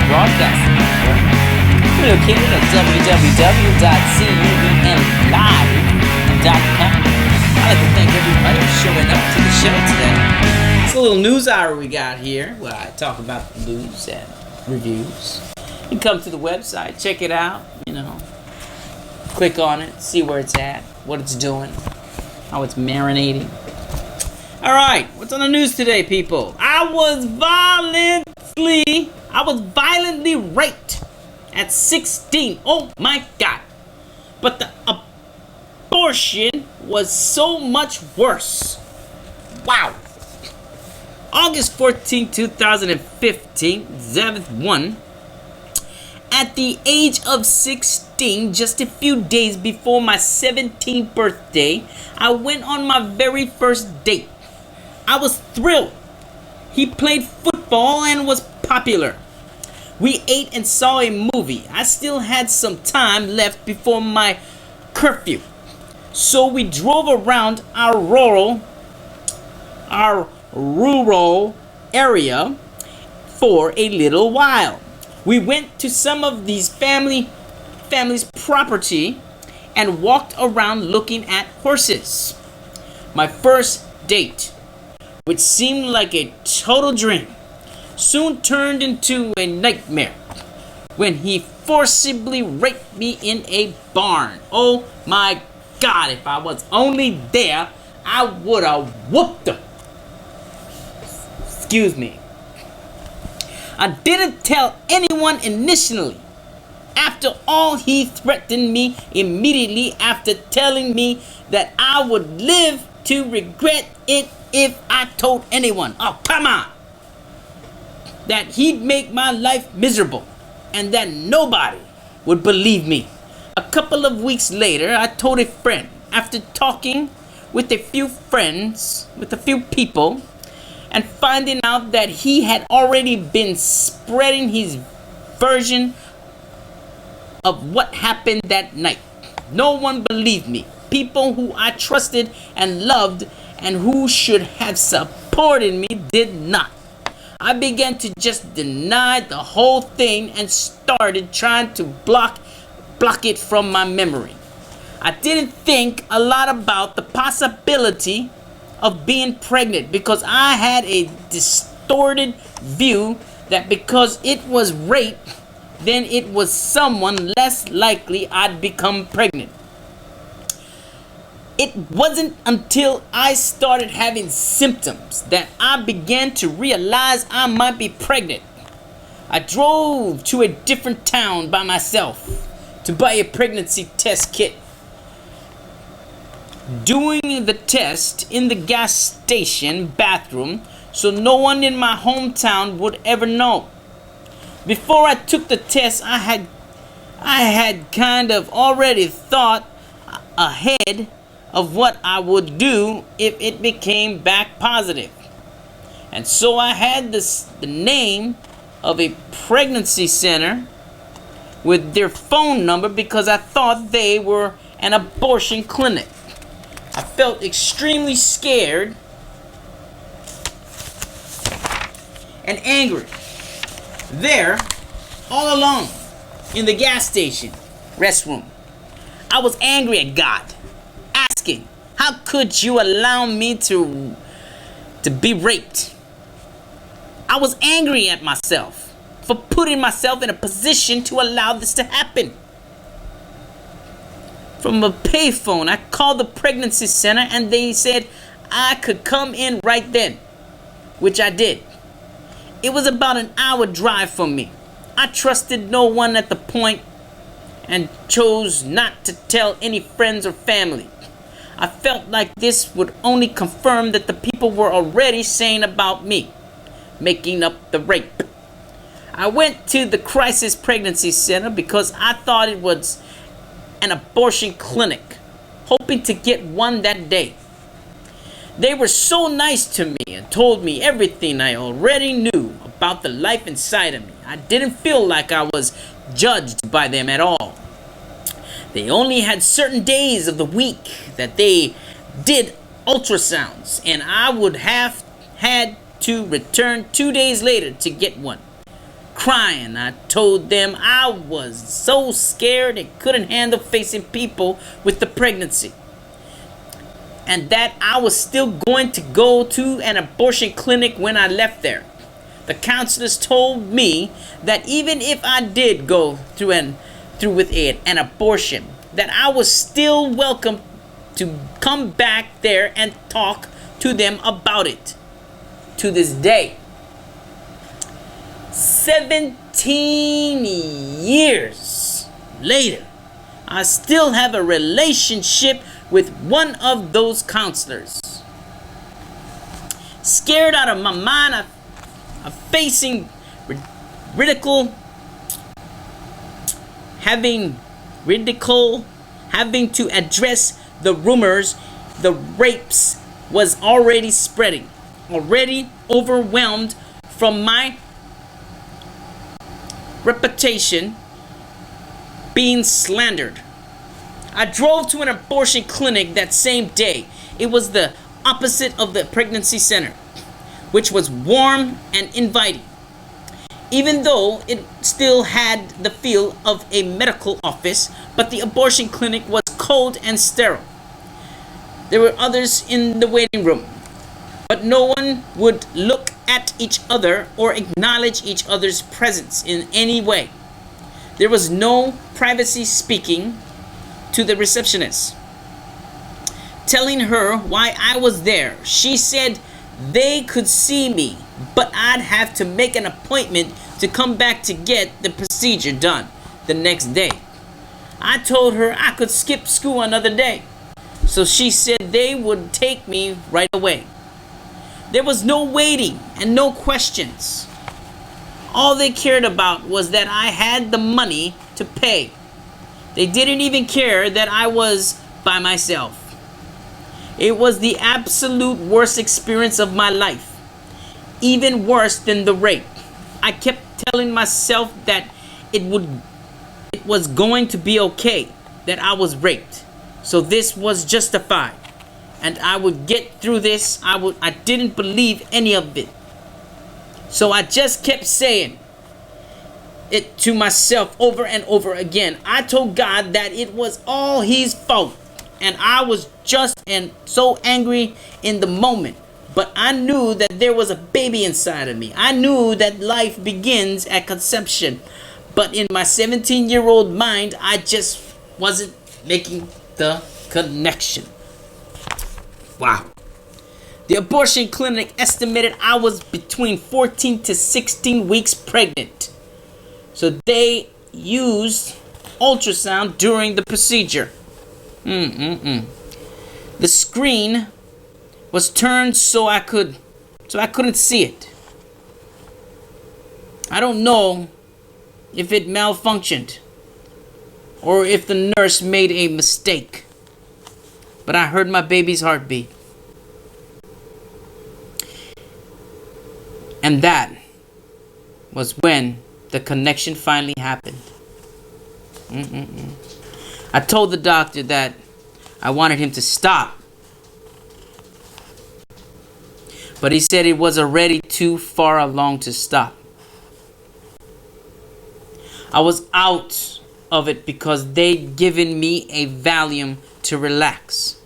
Broadcasting Network. We're located at www.cubenlive.com. I'd like to thank everybody for showing up to the show today. It's a little news hour we got here where I talk about the news and reviews. You come to the website, check it out, click on it, see where it's at, what it's doing, how it's marinating. Alright, what's on the news today, people? I was violently raped at 16. Oh my God. But the abortion was so much worse. Wow. August 14, 2015, 7th one. At the age of 16, just a few days before my 17th birthday, I went on my very first date. I was thrilled. He played football and was popular. We ate and saw a movie. I still had some time left before my curfew. So we drove around our rural area for a little while. We went to some of these family's property and walked around looking at horses. My first date, which seemed like a total dream, soon turned into a nightmare when he forcibly raped me in a barn. Oh my God, if I was only there, I would have whooped him. Excuse me. I didn't tell anyone initially. After all, he threatened me immediately after telling me that I would live to regret it if I told anyone. Oh, come on. That he'd make my life miserable and that nobody would believe me. A couple of weeks later, I told a friend, after talking with a few people, and finding out that he had already been spreading his version of what happened that night. No one believed me. People who I trusted and loved and who should have supported me did not. I began to just deny the whole thing and started trying to block it from my memory. I didn't think a lot about the possibility of being pregnant because I had a distorted view that because it was rape, then it was someone less likely I'd become pregnant. It wasn't until I started having symptoms that I began to realize I might be pregnant. I drove to a different town by myself to buy a pregnancy test kit. Doing the test in the gas station bathroom so no one in my hometown would ever know. Before I took the test, I had kind of already thought ahead of what I would do if it became back positive. And so I had the name of a pregnancy center with their phone number because I thought they were an abortion clinic. I felt extremely scared and angry. There, all alone, in the gas station restroom, I was angry at God, asking, how could you allow me to be raped? I was angry at myself for putting myself in a position to allow this to happen. From a payphone, I called the pregnancy center and they said I could come in right then, which I did. It was about an hour drive from me. I trusted no one at the point and chose not to tell any friends or family. I felt like this would only confirm that the people were already saying about me, making up the rape. I went to the crisis pregnancy center because I thought it was an abortion clinic, hoping to get one that day. They were so nice to me and told me everything I already knew about the life inside of me. I didn't feel like I was judged by them at all. They only had certain days of the week that they did ultrasounds, and I would have had to return 2 days later to get one. crying. I told them I was so scared and couldn't handle facing people with the pregnancy, and that I was still going to go to an abortion clinic when I left there. The counselors told me that even if I did go through with an abortion, that I was still welcome to come back there and talk to them about it. To this day, 17 years later, I still have a relationship with one of those counselors. Scared out of my mind of facing ridicule, having to address the rumors, the rapes was already spreading, already overwhelmed from my reputation being slandered. I drove to an abortion clinic that same day. It was the opposite of the pregnancy center, which was warm and inviting, even though it still had the feel of a medical office. But the abortion clinic was cold and sterile. There were others in the waiting room, but no one would look at each other or acknowledge each other's presence in any way. There was no privacy. Speaking to the receptionist, telling her why I was there, she said they could see me, but I'd have to make an appointment to come back to get the procedure done the next day. I told her I could skip school another day, so she said they would take me right away. There was no waiting and no questions. All they cared about was that I had the money to pay. They didn't even care that I was by myself. It was the absolute worst experience of my life, even worse than the rape. I kept telling myself that it was going to be okay, that I was raped, so this was justified, and I would get through this. I didn't believe any of it, so I just kept saying it to myself over and over again. I told God that it was all His fault, and I was just and so angry in the moment. But I knew that there was a baby inside of me. I knew that life begins at conception. But in my 17-year-old mind, I just wasn't making the connection. Wow. The abortion clinic estimated I was between 14 to 16 weeks pregnant. So they used ultrasound during the procedure. The screen was turned so I couldn't see it. I don't know if it malfunctioned or if the nurse made a mistake, but I heard my baby's heartbeat. And that was when the connection finally happened. I told the doctor that I wanted him to stop, but he said it was already too far along to stop. I was out of it because they'd given me a Valium to relax.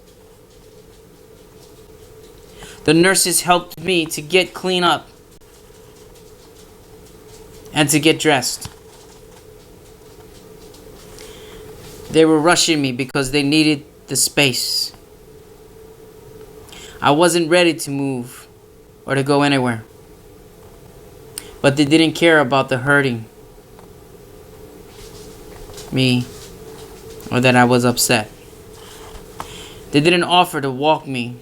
The nurses helped me to get clean up and to get dressed. They were rushing me because they needed the space. I wasn't ready to move or to go anywhere, but they didn't care about the hurting me or that I was upset. They didn't offer to walk me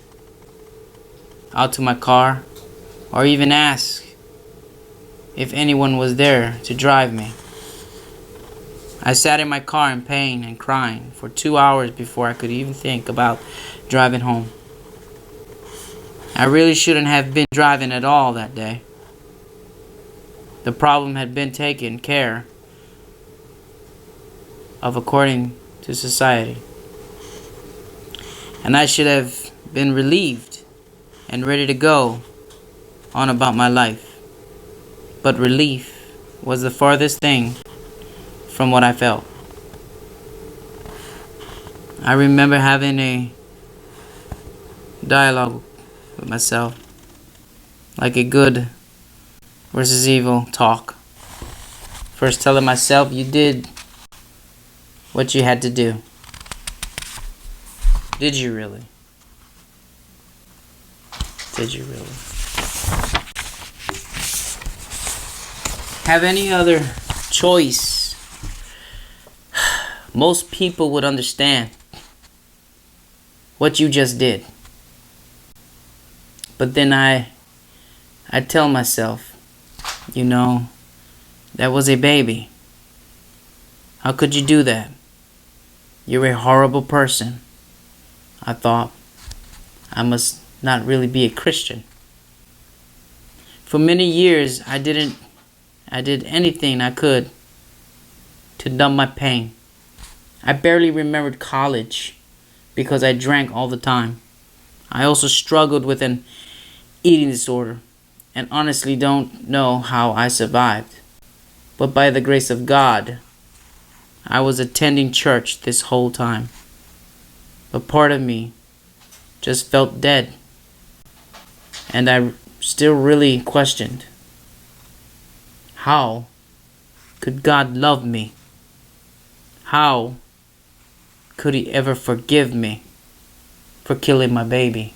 out to my car or even ask if anyone was there to drive me. I sat in my car in pain and crying for 2 hours before I could even think about driving home. I really shouldn't have been driving at all that day. The problem had been taken care of according to society, and I should have been relieved and ready to go on about my life. But relief was the farthest thing from what I felt. I remember having a dialogue with myself, like a good versus evil talk. First telling myself, you did what you had to do. Did you really? Did you really? Have any other choice? Most people would understand what you just did. But then I tell myself, you know, that was a baby. How could you do that? You're a horrible person. I thought, I must not really be a Christian. For many years, I did anything I could to numb my pain. I barely remembered college because I drank all the time. I also struggled with an eating disorder and honestly don't know how I survived. But by the grace of God, I was attending church this whole time. But part of me just felt dead. And I still really questioned, how could God love me? How could He ever forgive me for killing my baby?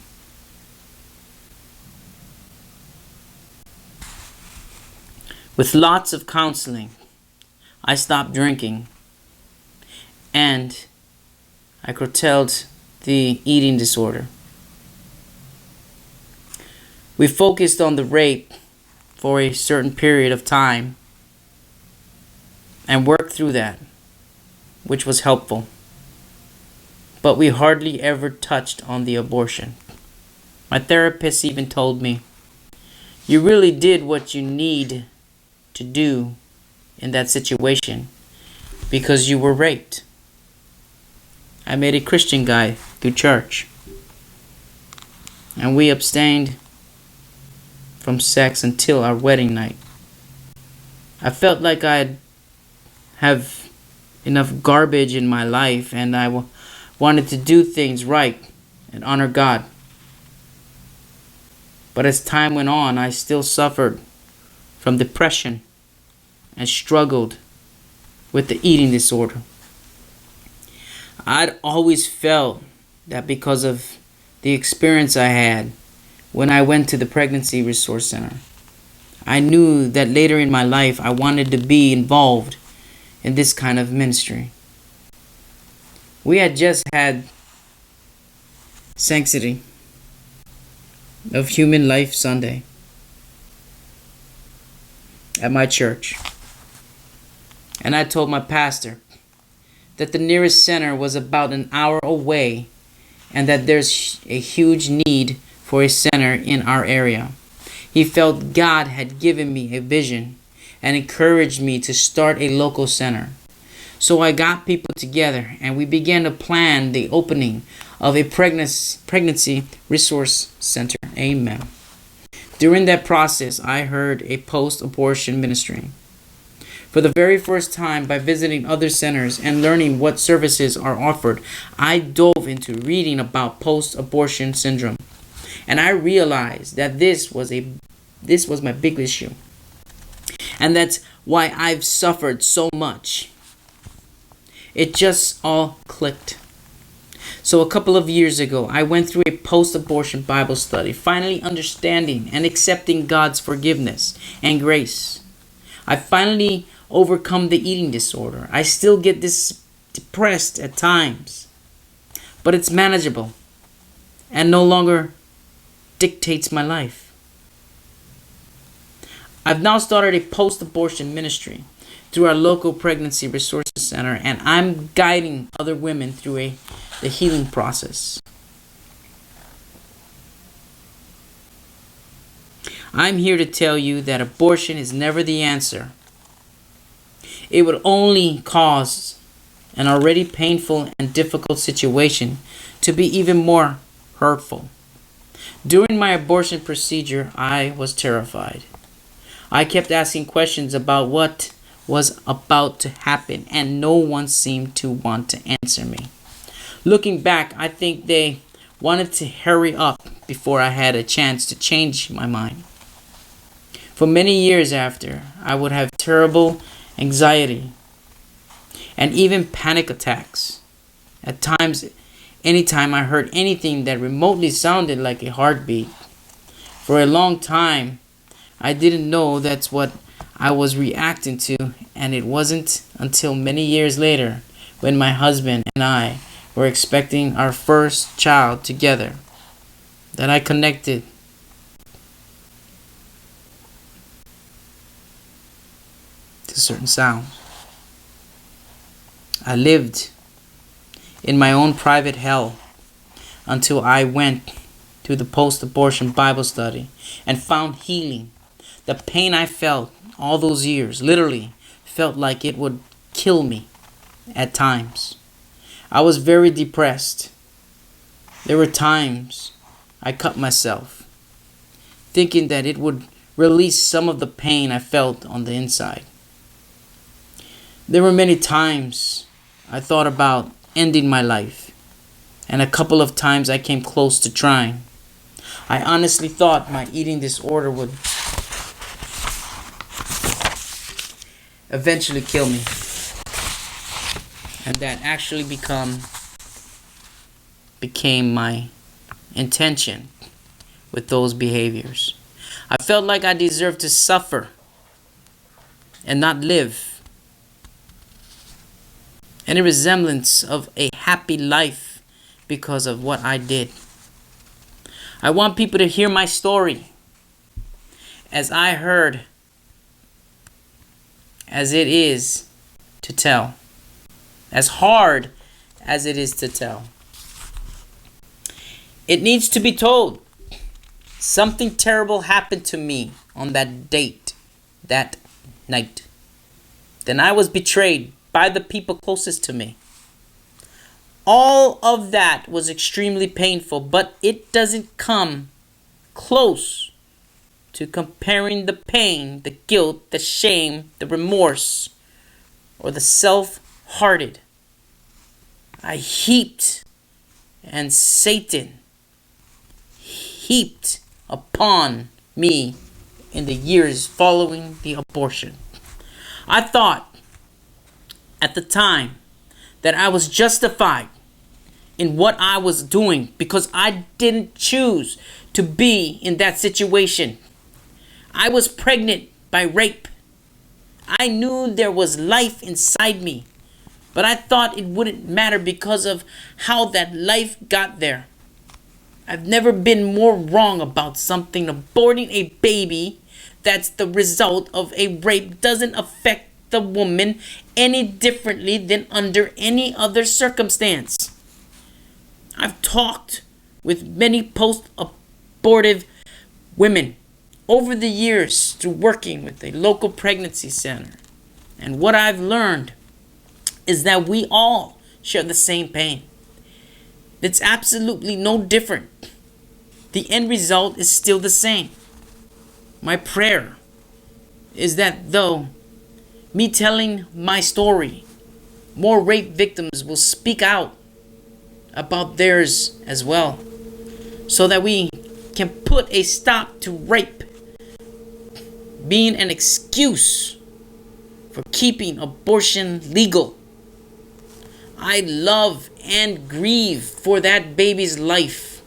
With lots of counseling, I stopped drinking and I curtailed the eating disorder. We focused on the rape for a certain period of time and worked through that, which was helpful. But we hardly ever touched on the abortion. My therapist even told me, you really did what you need to do in that situation because you were raped. I met a Christian guy through church, and we abstained from sex until our wedding night. I felt like I'd have enough garbage in my life, and I wanted to do things right and honor God. But as time went on, I still suffered from depression and struggled with the eating disorder. I'd always felt that because of the experience I had when I went to the Pregnancy Resource Center. I knew that later in my life I wanted to be involved in this kind of ministry. We had just had Sanctity of Human Life Sunday at my church. And I told my pastor that the nearest center was about an hour away and that there's a huge need for a center in our area. He felt God had given me a vision and encouraged me to start a local center. So I got people together and we began to plan the opening of a pregnancy resource center. Amen. During that process, I heard a post-abortion ministry. For the very first time, by visiting other centers and learning what services are offered, I dove into reading about post-abortion syndrome. And I realized that this was my big issue. And that's why I've suffered so much. It just all clicked. So a couple of years ago, I went through a post-abortion Bible study, finally understanding and accepting God's forgiveness and grace. I finally overcome the eating disorder. I still get depressed at times, but it's manageable and no longer dictates my life. I've now started a post-abortion ministry through our local pregnancy resources center, and I'm guiding other women through the healing process. I'm here to tell you that abortion is never the answer. It would only cause an already painful and difficult situation to be even more hurtful. During my abortion procedure, I was terrified. I kept asking questions about what was about to happen, and no one seemed to want to answer me. Looking back, I think they wanted to hurry up before I had a chance to change my mind. For many years after, I would have terrible anxiety and even panic attacks. At times, anytime I heard anything that remotely sounded like a heartbeat. For a long time, I didn't know that's what I was reacting to, and it wasn't until many years later, when my husband and I were expecting our first child together, that I connected to certain sounds. I lived in my own private hell until I went to the post-abortion Bible study and found healing. The pain I felt all those years literally felt like it would kill me at times. I was very depressed. There were times I cut myself, thinking that it would release some of the pain I felt on the inside. There were many times I thought about ending my life, and a couple of times I came close to trying. I honestly thought my eating disorder would eventually kill me, and that actually became my intention with those behaviors. I felt like I deserved to suffer and not live. Any resemblance of a happy life because of what I did. I want people to hear my story as I heard, as it is to tell, as hard as it is to tell. It needs to be told. Something terrible happened to me on that date, that night. Then I was betrayed by the people closest to me. All of that was extremely painful, but it doesn't come close to comparing the pain, the guilt, the shame, the remorse, or the self-hearted I heaped and Satan heaped upon me in the years following the abortion. I thought at the time that I was justified in what I was doing because I didn't choose to be in that situation. I was pregnant by rape. I knew there was life inside me, but I thought it wouldn't matter because of how that life got there. I've never been more wrong about something. Aborting a baby that's the result of a rape doesn't affect the woman any differently than under any other circumstance. I've talked with many post-abortive women over the years through working with a local pregnancy center. And what I've learned is that we all share the same pain. It's absolutely no different. The end result is still the same. My prayer is that though me telling my story, more rape victims will speak out about theirs as well, so that we can put a stop to rape being an excuse for keeping abortion legal. I love and grieve for that baby's life,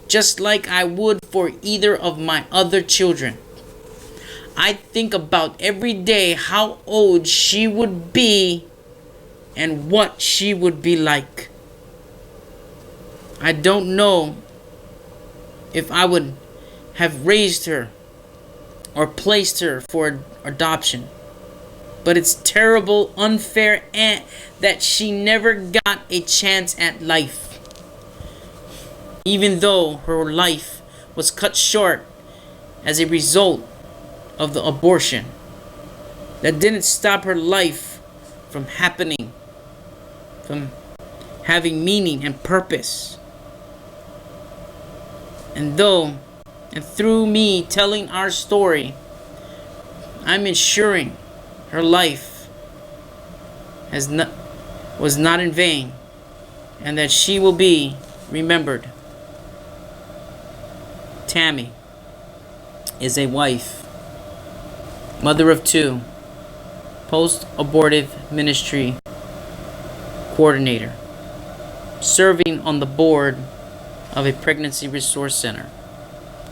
just like I would for either of my other children. I think about every day how old she would be and what she would be like. I don't know if I would have raised her or placed her for adoption, but it's terrible, unfair, and that she never got a chance at life. Even though her life was cut short as a result of the abortion, that didn't stop her life from happening, from having meaning and purpose. And through me telling our story, I'm ensuring her life was not in vain, and that she will be remembered. Tammy is a wife, mother of 2, post-abortive ministry coordinator, serving on the board of a pregnancy resource center,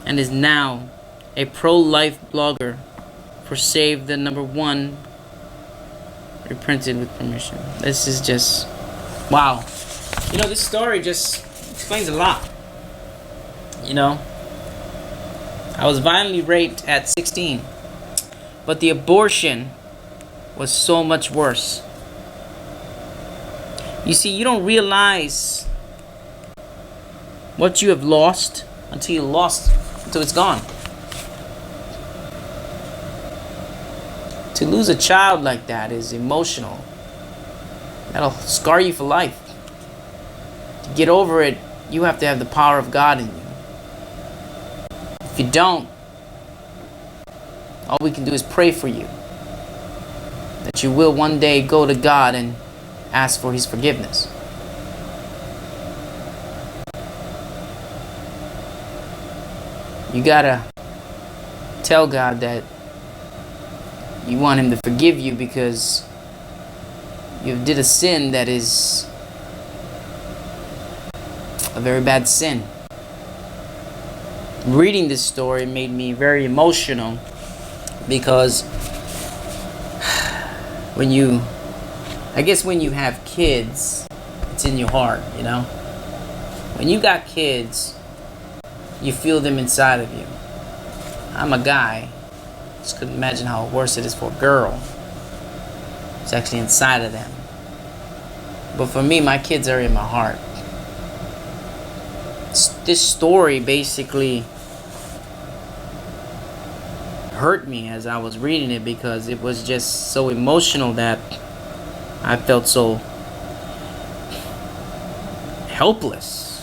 and is now a pro-life blogger for Save the Number 1, reprinted with permission. This is just wow. This story just explains a lot. I was violently raped at 16, but the abortion was so much worse. You see, you don't realize what you have lost until it's gone. To lose a child like that is emotional. That'll scar you for life. To get over it, you have to have the power of God in you. If you don't, all we can do is pray for you, that you will one day go to God and ask for His forgiveness. You gotta tell God that you want Him to forgive you because you did a sin that is a very bad sin. Reading this story made me very emotional because when you have kids, it's in your heart, When you got kids, you feel them inside of you. I'm a guy. Just couldn't imagine how worse it is for a girl. It's actually inside of them. But for me, my kids are in my heart. This story basically hurt me as I was reading it because it was just so emotional that I felt so helpless.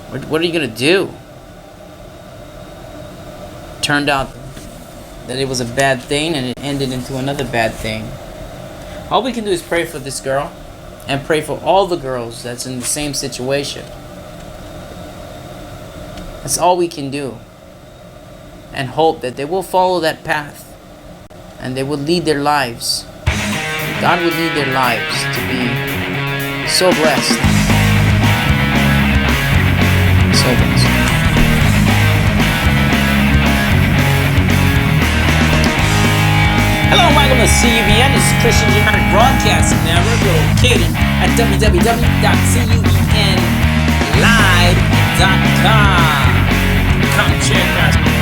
What are you gonna do? Turned out that it was a bad thing and it ended into another bad thing. All we can do is pray for this girl and pray for all the girls that's in the same situation. That's all we can do. And hope that they will follow that path and they will lead their lives. God will lead their lives to be so blessed. So blessed. Hello, welcome to CUBN. This is Christian United Broadcasting Network, located at www.cubenlive.com. Come check us out.